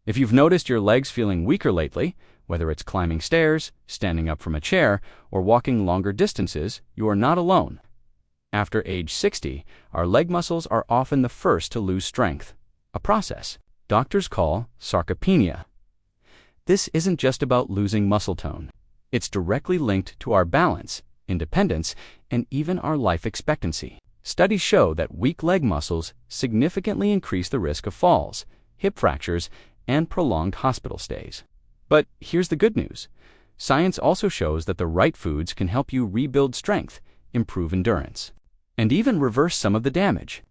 If you've noticed your legs feeling weaker lately, whether it's climbing stairs, standing up from a chair, or walking longer distances, you are not alone. After age 60, our leg muscles are often the first to lose strength, a process doctors call sarcopenia. This isn't just about losing muscle tone. It's directly linked to our balance, independence, and even our life expectancy. Studies show that weak leg muscles significantly increase the risk of falls, hip fractures, and prolonged hospital stays. But here's the good news. Science also shows that the right foods can help you rebuild strength, improve endurance, and even reverse some of the damage.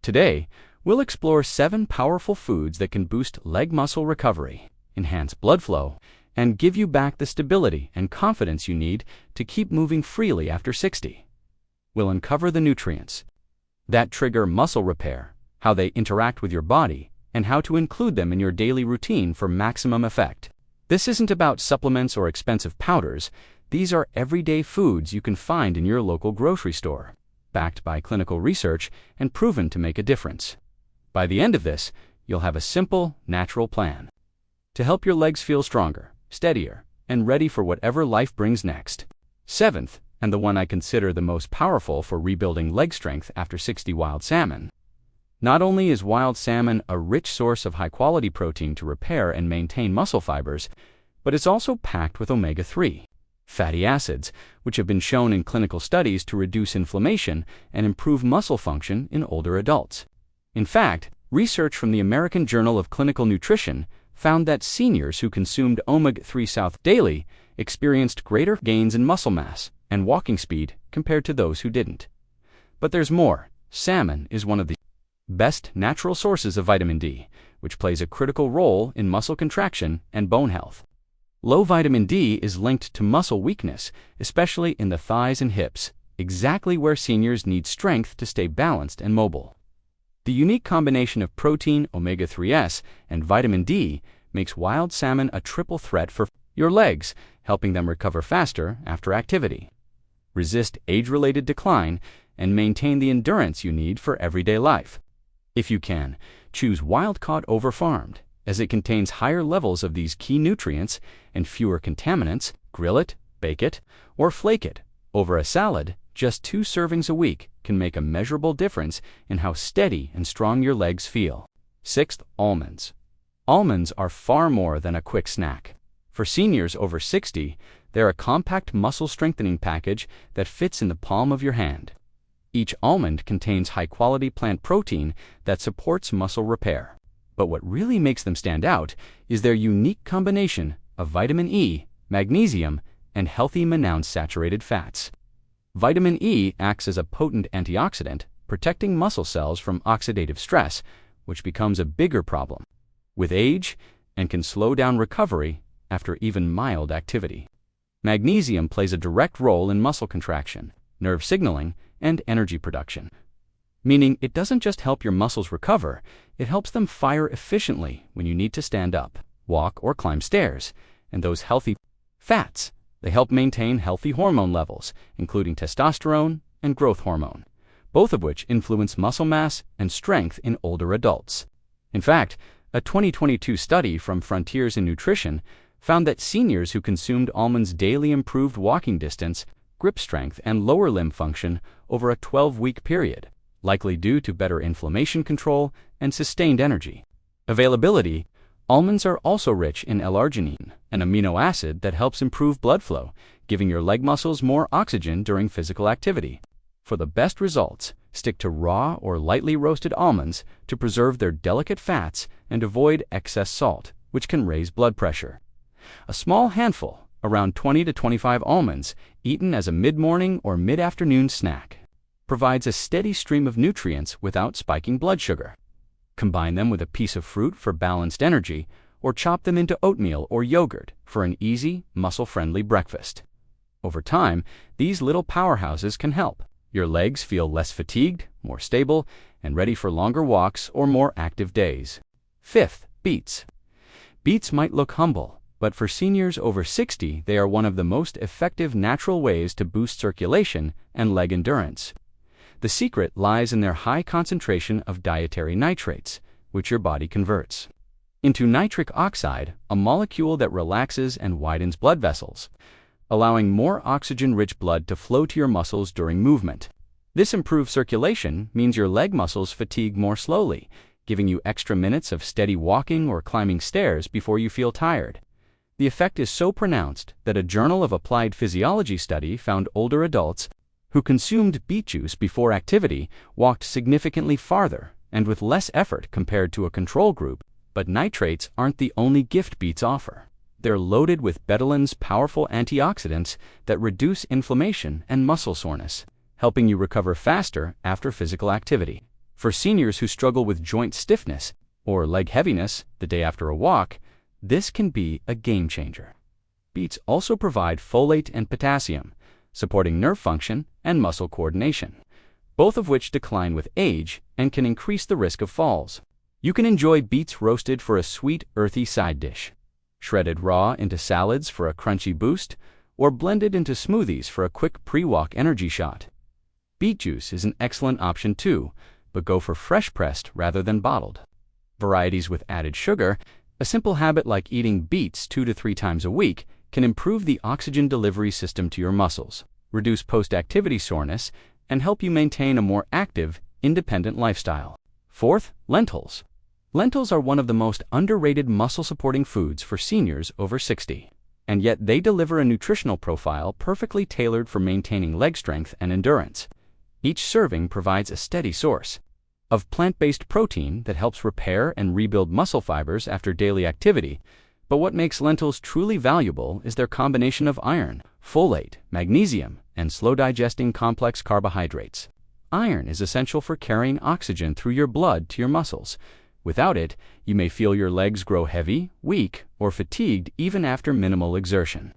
Today, we'll explore 7 powerful foods that can boost leg muscle recovery, enhance blood flow, and give you back the stability and confidence you need to keep moving freely after 60. We'll uncover the nutrients that trigger muscle repair, how they interact with your body, and how to include them in your daily routine for maximum effect. This isn't about supplements or expensive powders. These are everyday foods you can find in your local grocery store, backed by clinical research and proven to make a difference. By the end of this, you'll have a simple, natural plan to help your legs feel stronger, steadier, and ready for whatever life brings next. 7th, and the one I consider the most powerful for rebuilding leg strength after 60, wild salmon. Not only is wild salmon a rich source of high-quality protein to repair and maintain muscle fibers, but it's also packed with omega-3 fatty acids, which have been shown in clinical studies to reduce inflammation and improve muscle function in older adults. In fact, research from the American Journal of Clinical Nutrition found that seniors who consumed omega-3 south daily experienced greater gains in muscle mass and walking speed compared to those who didn't. But there's more. Salmon is one of the best natural sources of vitamin D, which plays a critical role in muscle contraction and bone health. Low vitamin D is linked to muscle weakness, especially in the thighs and hips, exactly where seniors need strength to stay balanced and mobile. The unique combination of protein, omega-3s, and vitamin D makes wild salmon a triple threat for your legs, helping them recover faster after activity, resist age-related decline, and maintain the endurance you need for everyday life. If you can, choose wild-caught over farmed, as it contains higher levels of these key nutrients and fewer contaminants. Grill it, bake it, or flake it over a salad. Just 2 servings a week can make a measurable difference in how steady and strong your legs feel. 6th, almonds. Almonds are far more than a quick snack. For seniors over 60, they're a compact muscle strengthening package that fits in the palm of your hand. Each almond contains high-quality plant protein that supports muscle repair. But what really makes them stand out is their unique combination of vitamin E, magnesium, and healthy monounsaturated fats. Vitamin E acts as a potent antioxidant, protecting muscle cells from oxidative stress, which becomes a bigger problem with age and can slow down recovery after even mild activity. Magnesium plays a direct role in muscle contraction, nerve signaling, and energy production, meaning it doesn't just help your muscles recover, it helps them fire efficiently when you need to stand up, walk, or climb stairs. And those healthy fats, they help maintain healthy hormone levels, including testosterone and growth hormone, both of which influence muscle mass and strength in older adults. In fact, a 2022 study from Frontiers in Nutrition found that seniors who consumed almonds daily improved walking distance, grip strength, and lower limb function over a 12-week period, likely due to better inflammation control and sustained energy. Availability. Almonds are also rich in L-arginine, an amino acid that helps improve blood flow, giving your leg muscles more oxygen during physical activity. For the best results, stick to raw or lightly roasted almonds to preserve their delicate fats and avoid excess salt, which can raise blood pressure. A small handful, around 20 to 25 almonds, eaten as a mid-morning or mid-afternoon snack, provides a steady stream of nutrients without spiking blood sugar. Combine them with a piece of fruit for balanced energy, or chop them into oatmeal or yogurt for an easy, muscle-friendly breakfast. Over time, these little powerhouses can help your legs feel less fatigued, more stable, and ready for longer walks or more active days. 5th, beets. Beets might look humble, but for seniors over 60, they are one of the most effective natural ways to boost circulation and leg endurance. The secret lies in their high concentration of dietary nitrates, which your body converts into nitric oxide, a molecule that relaxes and widens blood vessels, allowing more oxygen-rich blood to flow to your muscles during movement. This improved circulation means your leg muscles fatigue more slowly, giving you extra minutes of steady walking or climbing stairs before you feel tired. The effect is so pronounced that a Journal of Applied Physiology study found older adults who consumed beet juice before activity walked significantly farther and with less effort compared to a control group. But nitrates aren't the only gift beets offer. They're loaded with betelin's powerful antioxidants that reduce inflammation and muscle soreness, helping you recover faster after physical activity. For seniors who struggle with joint stiffness or leg heaviness the day after a walk, this can be a game changer. Beets also provide folate and potassium, supporting nerve function and muscle coordination, both of which decline with age and can increase the risk of falls. You can enjoy beets roasted for a sweet, earthy side dish, shredded raw into salads for a crunchy boost, or blended into smoothies for a quick pre-walk energy shot. Beet juice is an excellent option too, but go for fresh pressed rather than bottled. Varieties with added sugar, a simple habit like eating beets 2 to 3 times a week, can improve the oxygen delivery system to your muscles, reduce post-activity soreness, and help you maintain a more active, independent lifestyle. Fourth, lentils. Lentils are one of the most underrated muscle-supporting foods for seniors over 60, and yet they deliver a nutritional profile perfectly tailored for maintaining leg strength and endurance. Each serving provides a steady source of plant-based protein that helps repair and rebuild muscle fibers after daily activity. But what makes lentils truly valuable is their combination of iron, folate, magnesium, and slow-digesting complex carbohydrates. Iron is essential for carrying oxygen through your blood to your muscles. Without it, you may feel your legs grow heavy, weak, or fatigued even after minimal exertion.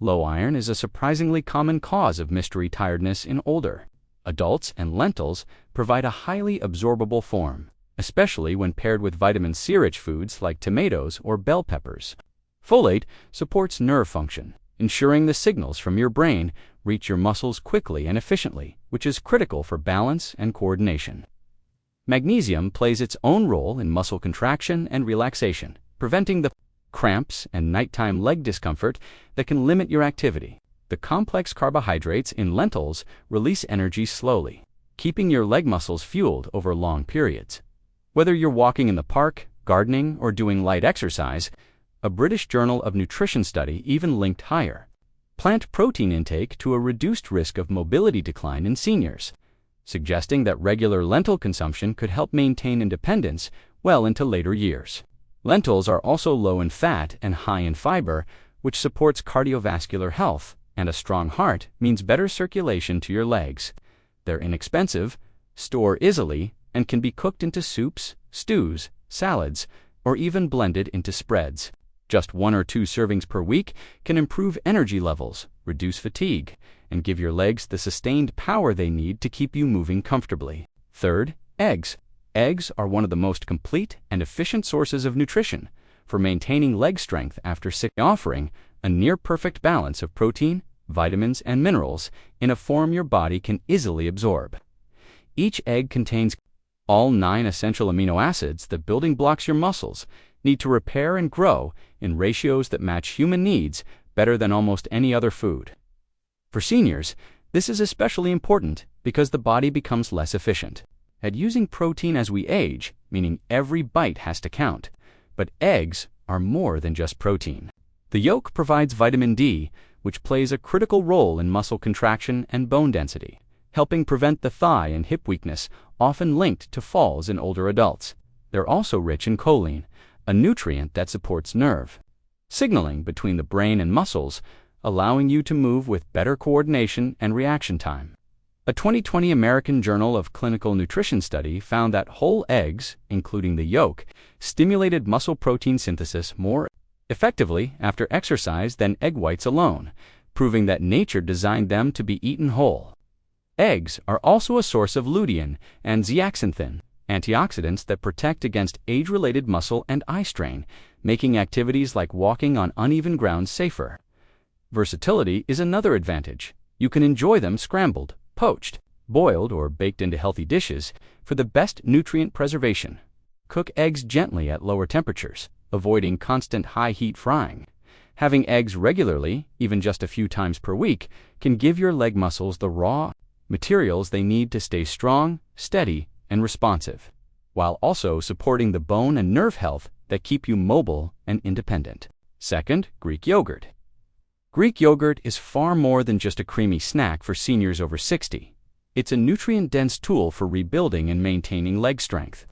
Low iron is a surprisingly common cause of mystery tiredness in older adults, and lentils provide a highly absorbable form, especially when paired with vitamin C-rich foods like tomatoes or bell peppers. Folate supports nerve function, ensuring the signals from your brain reach your muscles quickly and efficiently, which is critical for balance and coordination. Magnesium plays its own role in muscle contraction and relaxation, preventing the cramps and nighttime leg discomfort that can limit your activity. The complex carbohydrates in lentils release energy slowly, keeping your leg muscles fueled over long periods. Whether you're walking in the park, gardening, or doing light exercise, a British Journal of Nutrition study even linked higher plant protein intake to a reduced risk of mobility decline in seniors, suggesting that regular lentil consumption could help maintain independence well into later years. Lentils are also low in fat and high in fiber, which supports cardiovascular health, and a strong heart means better circulation to your legs. They're inexpensive, store easily, and can be cooked into soups, stews, salads, or even blended into spreads. Just 1 or 2 servings per week can improve energy levels, reduce fatigue, and give your legs the sustained power they need to keep you moving comfortably. Third, eggs. Eggs are one of the most complete and efficient sources of nutrition for maintaining leg strength after sick, offering a near-perfect balance of protein, vitamins, and minerals in a form your body can easily absorb. Each egg contains all 9 essential amino acids that building blocks your muscles need to repair and grow in ratios that match human needs better than almost any other food. For seniors, this is especially important because the body becomes less efficient at using protein as we age, meaning every bite has to count. But eggs are more than just protein. The yolk provides vitamin D, which plays a critical role in muscle contraction and bone density, helping prevent the thigh and hip weakness often linked to falls in older adults. They're also rich in choline, a nutrient that supports nerve signaling between the brain and muscles, allowing you to move with better coordination and reaction time. A 2020 American Journal of Clinical Nutrition study found that whole eggs, including the yolk, stimulated muscle protein synthesis more effectively after exercise than egg whites alone, proving that nature designed them to be eaten whole. Eggs are also a source of lutein and zeaxanthin, antioxidants that protect against age-related muscle and eye strain, making activities like walking on uneven ground safer. Versatility is another advantage. You can enjoy them scrambled, poached, boiled, or baked into healthy dishes for the best nutrient preservation. Cook eggs gently at lower temperatures, avoiding constant high-heat frying. Having eggs regularly, even just a few times per week, can give your leg muscles the raw materials they need to stay strong, steady, and responsive, while also supporting the bone and nerve health that keep you mobile and independent. Second, Greek yogurt. Greek yogurt is far more than just a creamy snack for seniors over 60. It's a nutrient-dense tool for rebuilding and maintaining leg strength.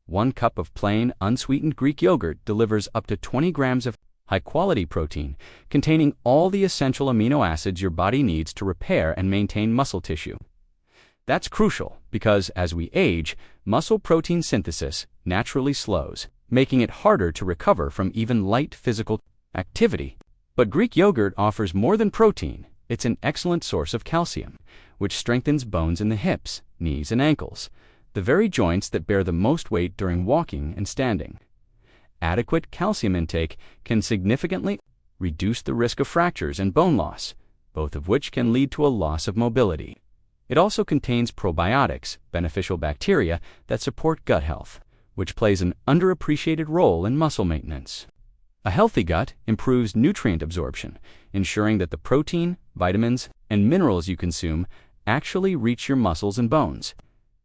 1 cup of plain, unsweetened Greek yogurt delivers up to 20 grams of high-quality protein, containing all the essential amino acids your body needs to repair and maintain muscle tissue. That's crucial because, as we age, muscle protein synthesis naturally slows, making it harder to recover from even light physical activity. But Greek yogurt offers more than protein. It's an excellent source of calcium, which strengthens bones in the hips, knees, and ankles, the very joints that bear the most weight during walking and standing. Adequate calcium intake can significantly reduce the risk of fractures and bone loss, both of which can lead to a loss of mobility. It also contains probiotics, beneficial bacteria that support gut health, which plays an underappreciated role in muscle maintenance. A healthy gut improves nutrient absorption, ensuring that the protein, vitamins, and minerals you consume actually reach your muscles and bones.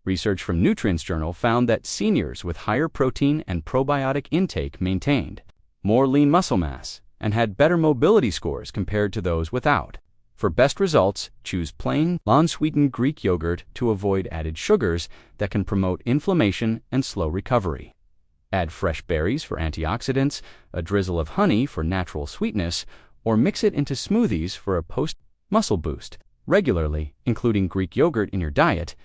Research from Nutrients Journal found that seniors with higher protein and probiotic intake maintained more lean muscle mass and had better mobility scores compared to those without. For best results, choose plain, unsweetened Greek yogurt to avoid added sugars that can promote inflammation and slow recovery. Add fresh berries for antioxidants, a drizzle of honey for natural sweetness, or mix it into smoothies for a post-muscle boost. Regularly including Greek yogurt in your diet,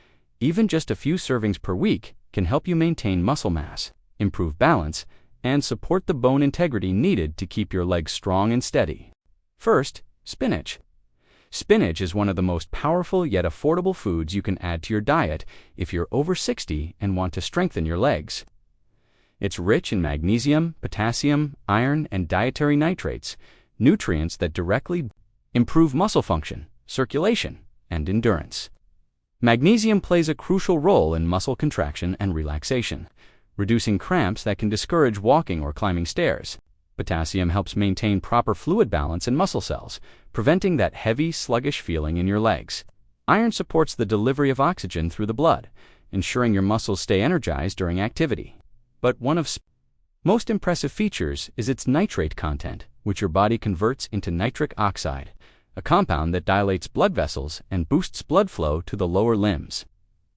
even just a few servings per week, can help you maintain muscle mass, improve balance, and support the bone integrity needed to keep your legs strong and steady. First, spinach. Spinach is one of the most powerful yet affordable foods you can add to your diet if you're over 60 and want to strengthen your legs. It's rich in magnesium, potassium, iron, and dietary nitrates, nutrients that directly improve muscle function, circulation, and endurance. Magnesium plays a crucial role in muscle contraction and relaxation, reducing cramps that can discourage walking or climbing stairs. Potassium helps maintain proper fluid balance in muscle cells, preventing that heavy, sluggish feeling in your legs. Iron supports the delivery of oxygen through the blood, ensuring your muscles stay energized during activity. But one of most impressive features is its nitrate content, which your body converts into nitric oxide, a compound that dilates blood vessels and boosts blood flow to the lower limbs.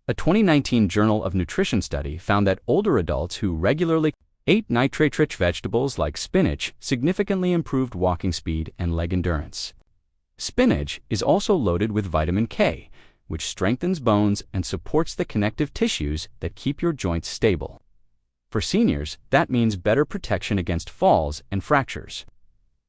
A 2019 Journal of Nutrition study found that older adults who regularly ate nitrate-rich vegetables like spinach significantly improved walking speed and leg endurance. Spinach is also loaded with vitamin K, which strengthens bones and supports the connective tissues that keep your joints stable. For seniors, that means better protection against falls and fractures.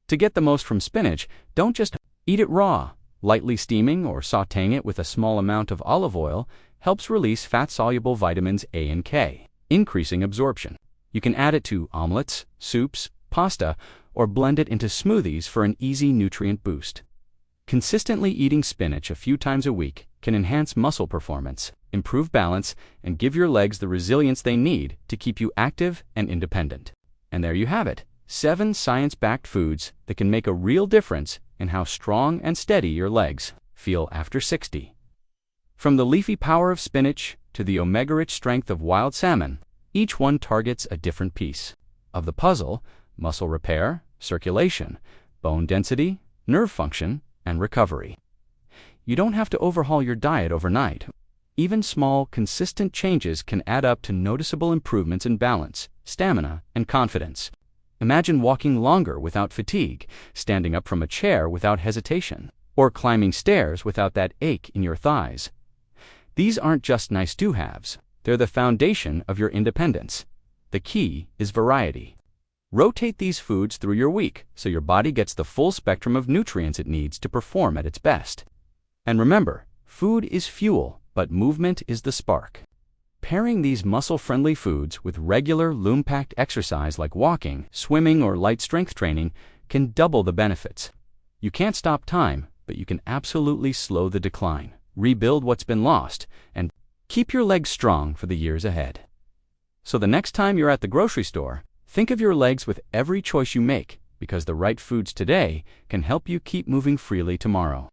To get the most from spinach, don't just eat it raw. Lightly steaming or sautéing it with a small amount of olive oil helps release fat-soluble vitamins A and K, increasing absorption. You can add it to omelets, soups, pasta, or blend it into smoothies for an easy nutrient boost. Consistently eating spinach a few times a week can enhance muscle performance, improve balance, and give your legs the resilience they need to keep you active and independent. And there you have it, 7 science-backed foods that can make a real difference in how strong and steady your legs feel after 60. From the leafy power of spinach to the omega-rich strength of wild salmon, each one targets a different piece of the puzzle: muscle repair, circulation, bone density, nerve function, and recovery. You don't have to overhaul your diet overnight. Even small, consistent changes can add up to noticeable improvements in balance, stamina, and confidence. Imagine walking longer without fatigue, standing up from a chair without hesitation, or climbing stairs without that ache in your thighs. These aren't just nice to-haves. They're the foundation of your independence. The key is variety. Rotate these foods through your week so your body gets the full spectrum of nutrients it needs to perform at its best. And remember, food is fuel, but movement is the spark. Pairing these muscle-friendly foods with regular loom-packed exercise like walking, swimming, or light strength training can double the benefits. You can't stop time, but you can absolutely slow the decline, rebuild what's been lost, and keep your legs strong for the years ahead. So the next time you're at the grocery store, think of your legs with every choice you make, because the right foods today can help you keep moving freely tomorrow.